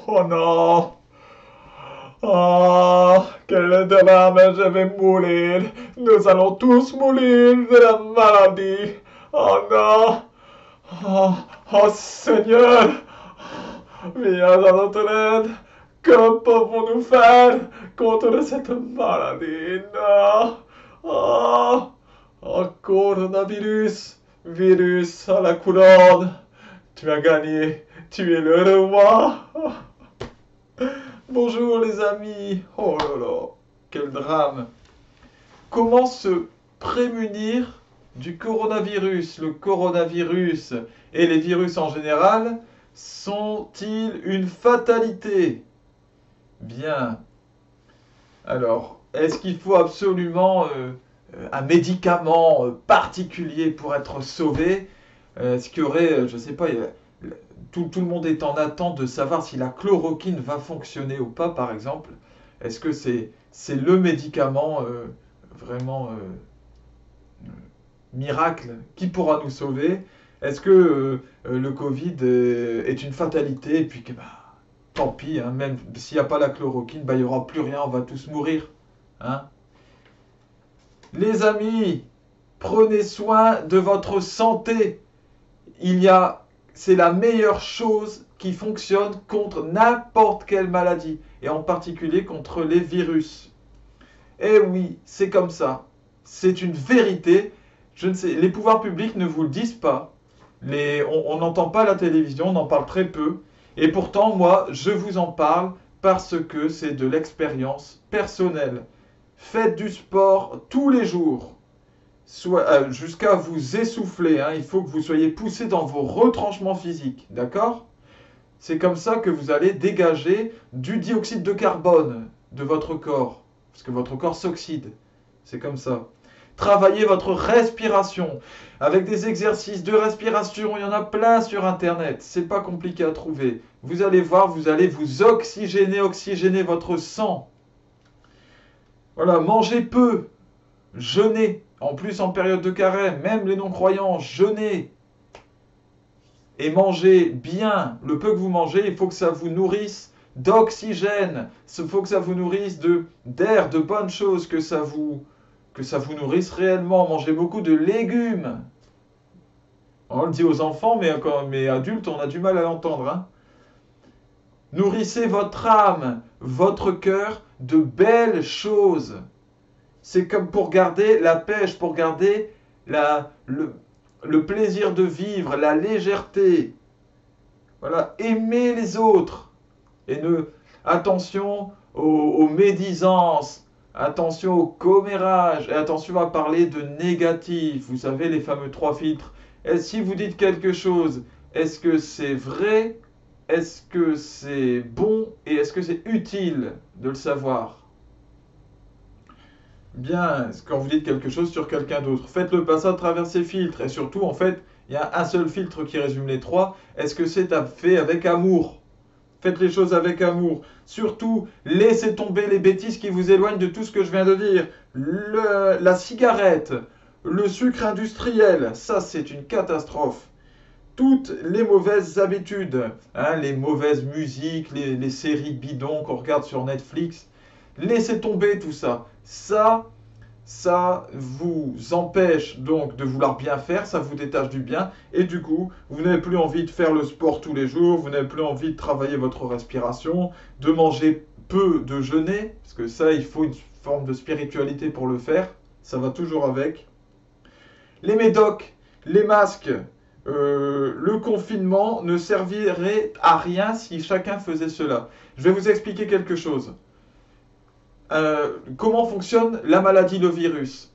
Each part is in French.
Oh non! Oh, quel drame, je vais mourir. Nous allons tous mourir de la maladie. Oh non! Oh, oh Seigneur! Viens à notre aide. Que pouvons-nous faire contre cette maladie? Non! Oh, oh coronavirus! Virus à la couronne! Tu as gagné! Tu es le roi! Bonjour les amis. Oh là là, quel drame. Comment se prémunir du coronavirus? Le coronavirus et les virus en général sont-ils une fatalité? Bien. Alors, est-ce qu'il faut absolument un médicament particulier pour être sauvé? Est-ce qu'il y aurait, je ne sais pas, tout le monde est en attente de savoir si la chloroquine va fonctionner ou pas, par exemple. Est-ce que c'est le médicament vraiment miracle qui pourra nous sauver? Est-ce que le Covid est une fatalité et puis que bah, tant pis, hein, même s'il n'y a pas la chloroquine, bah, il n'y aura plus rien, on va tous mourir. Hein. Les amis, prenez soin de votre santé. Il y a, c'est la meilleure chose qui fonctionne contre n'importe quelle maladie, et en particulier contre les virus. Eh oui, c'est comme ça. C'est une vérité. Je ne sais, les pouvoirs publics ne vous le disent pas. On n'entend pas la télévision, on en parle très peu. Et pourtant, moi, je vous en parle parce que c'est de l'expérience personnelle. Faites du sport tous les jours jusqu'à vous essouffler. Hein. Il faut que vous soyez poussé dans vos retranchements physiques. D'accord? C'est comme ça que vous allez dégager du dioxyde de carbone de votre corps. Parce que votre corps s'oxyde. C'est comme ça. Travaillez votre respiration. Avec des exercices de respiration, il y en a plein sur Internet. C'est pas compliqué à trouver. Vous allez voir, vous allez vous oxygéner votre sang. Voilà, mangez peu. Jeûnez. En plus, en période de carême, même les non-croyants, jeûnez. Et mangez bien. Le peu que vous mangez, il faut que ça vous nourrisse d'oxygène. Il faut que ça vous nourrisse d'air, de bonnes choses, que ça vous nourrisse réellement. Mangez beaucoup de légumes. On le dit aux enfants, mais adultes, on a du mal à l'entendre. Hein. Nourrissez votre âme, votre cœur de belles choses. C'est comme pour garder la pêche, pour garder le plaisir de vivre, la légèreté. Voilà, aimer les autres. Et attention aux médisances, attention au commérage, et attention à parler de négatif. Vous savez, les fameux 3 filtres. Et si vous dites quelque chose, est-ce que c'est vrai? Est-ce que c'est bon? Et est-ce que c'est utile de le savoir? Bien, quand vous dites quelque chose sur quelqu'un d'autre, faites-le passer à travers ces filtres. Et surtout, en fait, il y a un seul filtre qui résume les trois. Est-ce que c'est fait avec amour? Faites les choses avec amour. Surtout, laissez tomber les bêtises qui vous éloignent de tout ce que je viens de dire. La cigarette, le sucre industriel, ça c'est une catastrophe. Toutes les mauvaises habitudes, hein, les mauvaises musiques, les séries bidons qu'on regarde sur Netflix, laissez tomber tout ça. Ça vous empêche donc de vouloir bien faire, ça vous détache du bien, et du coup, vous n'avez plus envie de faire le sport tous les jours, vous n'avez plus envie de travailler votre respiration, de manger peu, de jeûner, parce que ça, il faut une forme de spiritualité pour le faire, ça va toujours avec. Les médocs, les masques, le confinement ne servirait à rien si chacun faisait cela. Je vais vous expliquer quelque chose. Comment fonctionne la maladie, le virus?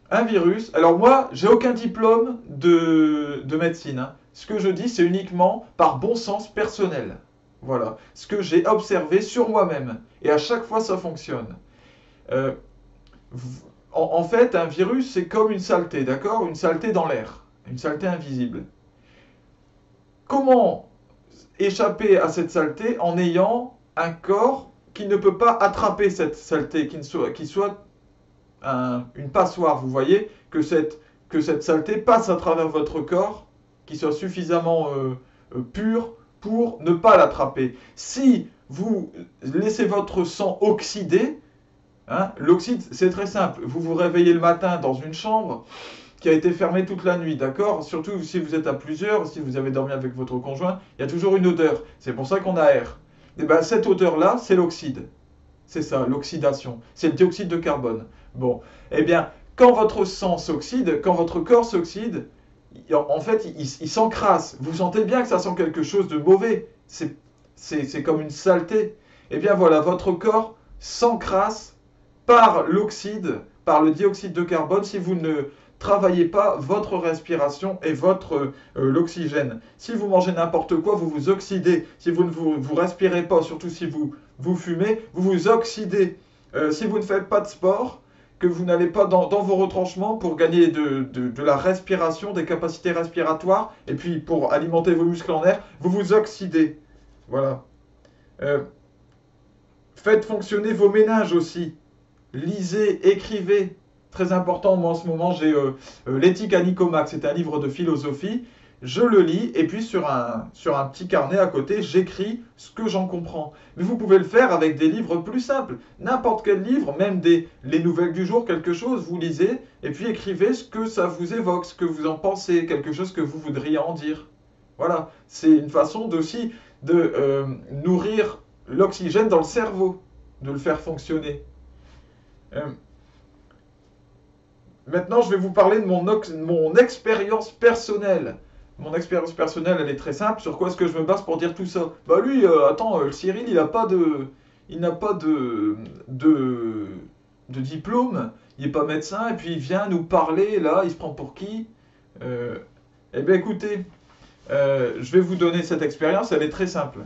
Un virus, alors moi, j'ai aucun diplôme de médecine. Hein. Ce que je dis, c'est uniquement par bon sens personnel. Voilà. Ce que j'ai observé sur moi-même. Et à chaque fois, ça fonctionne. Euh, en fait, un virus, c'est comme une saleté, d'accord? Une saleté dans l'air. Une saleté invisible. Comment échapper à cette saleté en ayant un corps qui ne peut pas attraper cette saleté, qui soit une passoire, vous voyez, que cette saleté passe à travers votre corps, qui soit suffisamment pur pour ne pas l'attraper. Si vous laissez votre sang oxyder. Hein. L'oxyde, c'est très simple. Vous vous réveillez le matin dans une chambre qui a été fermée toute la nuit, d'accord? Surtout si vous êtes à plusieurs, si vous avez dormi avec votre conjoint, il y a toujours une odeur. C'est pour ça qu'on aère. Et bien cette odeur-là, c'est l'oxyde. C'est ça, l'oxydation. C'est le dioxyde de carbone. Bon, eh bien, quand votre sang s'oxyde, quand votre corps s'oxyde, en fait, il s'encrasse. Vous sentez bien que ça sent quelque chose de mauvais. C'est comme une saleté. Eh bien voilà, votre corps s'encrasse par l'oxyde, par le dioxyde de carbone, si vous ne travaillez pas votre respiration et l'oxygène. Si vous mangez n'importe quoi, vous vous oxydez. Si vous ne vous respirez pas, surtout si vous fumez, vous vous oxydez. Si vous ne faites pas de sport, que vous n'allez pas dans vos retranchements pour gagner de la respiration, des capacités respiratoires, et puis pour alimenter vos muscles en air, vous vous oxydez. Voilà. Faites fonctionner vos méninges aussi. Lisez, écrivez. Très important, moi en ce moment j'ai l'éthique à Nicomaque, c'est un livre de philosophie. Je le lis et puis sur un petit carnet à côté, j'écris ce que j'en comprends. Mais vous pouvez le faire avec des livres plus simples. N'importe quel livre, même les nouvelles du jour, quelque chose, vous lisez et puis écrivez ce que ça vous évoque, ce que vous en pensez, quelque chose que vous voudriez en dire. Voilà, c'est une façon aussi de nourrir l'oxygène dans le cerveau, de le faire fonctionner. Maintenant, je vais vous parler de mon expérience personnelle. Mon expérience personnelle, elle est très simple. Sur quoi est-ce que je me base pour dire tout ça? Bah lui, attends, le Cyril, il n'a pas de diplôme. Il n'est pas médecin et puis il vient nous parler là. Il se prend pour qui? Eh bien, écoutez, je vais vous donner cette expérience. Elle est très simple.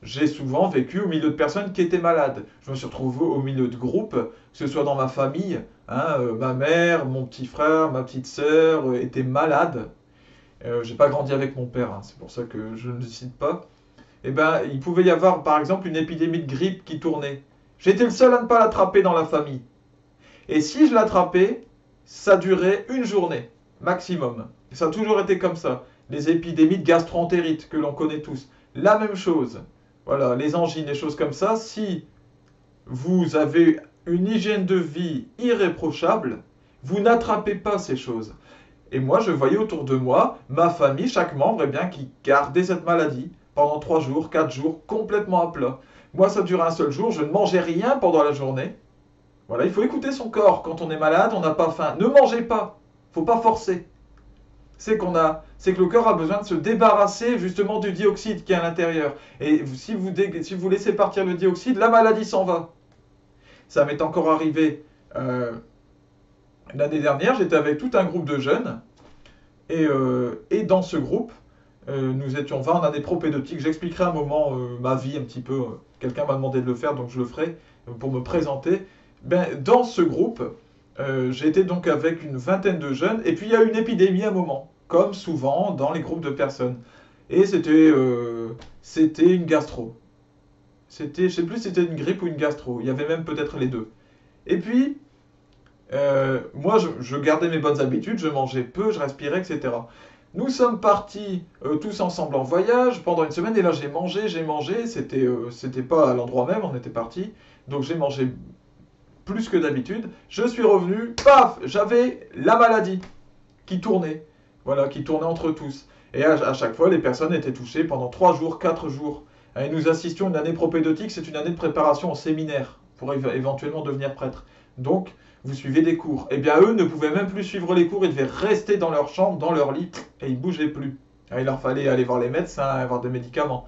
J'ai souvent vécu au milieu de personnes qui étaient malades. Je me suis retrouvé au milieu de groupes, que ce soit dans ma famille, hein, ma mère, mon petit frère, ma petite sœur étaient malades. J'ai pas grandi avec mon père, hein, c'est pour ça que je ne le cite pas. Eh ben, il pouvait y avoir par exemple une épidémie de grippe qui tournait. J'étais le seul à ne pas l'attraper dans la famille. Et si je l'attrapais, ça durait une journée, maximum. Ça a toujours été comme ça. Les épidémies de gastro-entérite que l'on connaît tous. La même chose. Voilà, les angines, les choses comme ça, si vous avez une hygiène de vie irréprochable, vous n'attrapez pas ces choses. Et moi, je voyais autour de moi, ma famille, chaque membre, eh bien, qui gardait cette maladie pendant 3 jours, 4 jours, complètement à plat. Moi, ça durait un seul jour, je ne mangeais rien pendant la journée. Voilà, il faut écouter son corps. Quand on est malade, on n'a pas faim. Ne mangez pas, il ne faut pas forcer. C'est que le corps a besoin de se débarrasser justement du dioxyde qui est à l'intérieur. Et si vous laissez partir le dioxyde, la maladie s'en va. Ça m'est encore arrivé l'année dernière, j'étais avec tout un groupe de jeunes. Et dans ce groupe, nous étions 20 en année propédeutique. J'expliquerai un moment ma vie un petit peu. Quelqu'un m'a demandé de le faire, donc je le ferai pour me présenter. Ben, dans ce groupe, j'étais donc avec une vingtaine de jeunes, et puis il y a eu une épidémie à un moment, comme souvent dans les groupes de personnes. Et c'était une gastro. Je ne sais plus si c'était une grippe ou une gastro. Il y avait même peut-être les deux. Et puis, moi, je gardais mes bonnes habitudes, je mangeais peu, je respirais, etc. Nous sommes partis tous ensemble en voyage pendant une semaine, et là j'ai mangé, c'était pas à l'endroit même, on était partis, donc j'ai mangé plus que d'habitude. Je suis revenu, paf, j'avais la maladie qui tournait, voilà, qui tournait entre tous. Et à chaque fois, les personnes étaient touchées pendant 3 jours, 4 jours. Et nous assistions à une année propédeutique, c'est une année de préparation en séminaire pour éventuellement devenir prêtre. Donc, vous suivez des cours. Eh bien, eux ne pouvaient même plus suivre les cours, ils devaient rester dans leur chambre, dans leur lit, et ils ne bougeaient plus. Il leur fallait aller voir les médecins, avoir des médicaments.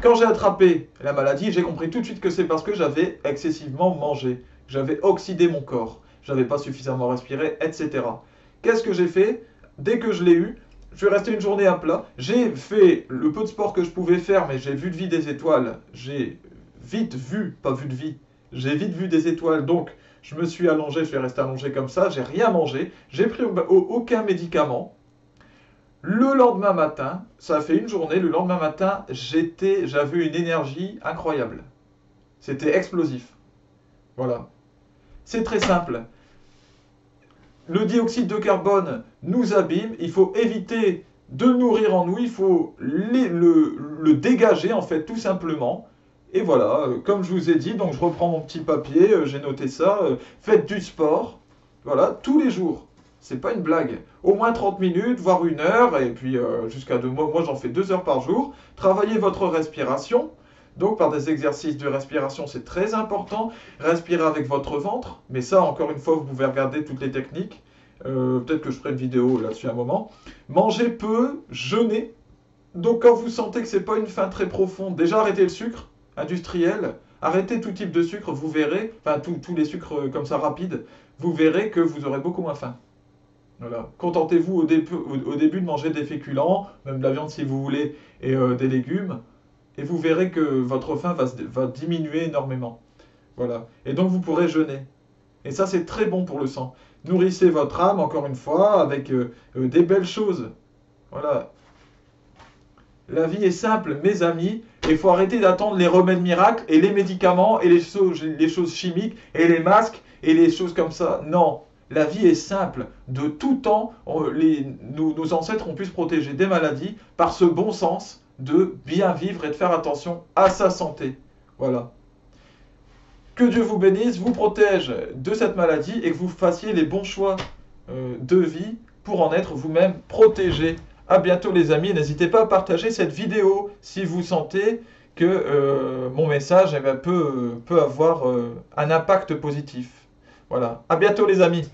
Quand j'ai attrapé la maladie, j'ai compris tout de suite que c'est parce que j'avais excessivement mangé. J'avais oxydé mon corps. J'avais pas suffisamment respiré, etc. Qu'est-ce que j'ai fait? Dès que je l'ai eu, je suis resté une journée à plat. J'ai fait le peu de sport que je pouvais faire, mais j'ai vu de vie des étoiles. J'ai vite vu, pas vu de vie, j'ai vite vu des étoiles. Donc, je me suis allongé, je suis resté allongé comme ça, j'ai rien mangé, j'ai pris aucun médicament. Le lendemain matin, ça a fait une journée, le lendemain matin, j'avais une énergie incroyable. C'était explosif. Voilà. C'est très simple. Le dioxyde de carbone nous abîme, il faut éviter de le nourrir en nous, il faut le dégager en fait tout simplement. Et voilà, comme je vous ai dit, donc je reprends mon petit papier, j'ai noté ça. Faites du sport, voilà, tous les jours. C'est pas une blague. Au moins 30 minutes, voire 1 heure, et puis jusqu'à 2 mois. Moi, j'en fais 2 heures par jour. Travaillez votre respiration. Donc, par des exercices de respiration, c'est très important. Respirez avec votre ventre. Mais ça, encore une fois, vous pouvez regarder toutes les techniques. Peut-être que je ferai une vidéo là-dessus un moment. Mangez peu, jeûnez. Donc, quand vous sentez que c'est pas une faim très profonde, déjà arrêtez le sucre industriel. Arrêtez tout type de sucre, vous verrez, enfin tous les sucres comme ça rapides, vous verrez que vous aurez beaucoup moins faim. Voilà. Contentez-vous au début de manger des féculents, même de la viande si vous voulez, et des légumes, et vous verrez que votre faim va diminuer énormément. Voilà. Et donc vous pourrez jeûner. Et ça, c'est très bon pour le sang. Nourrissez votre âme, encore une fois, avec des belles choses. Voilà. La vie est simple, mes amis, et il faut arrêter d'attendre les remèdes miracles et les médicaments et les choses chimiques et les masques et les choses comme ça. Non, la vie est simple. De tout temps, nos ancêtres ont pu se protéger des maladies par ce bon sens de bien vivre et de faire attention à sa santé. Voilà. Que Dieu vous bénisse, vous protège de cette maladie et que vous fassiez les bons choix de vie pour en être vous-même protégé. À bientôt les amis, n'hésitez pas à partager cette vidéo si vous sentez que mon message peut avoir un impact positif. Voilà, à bientôt les amis.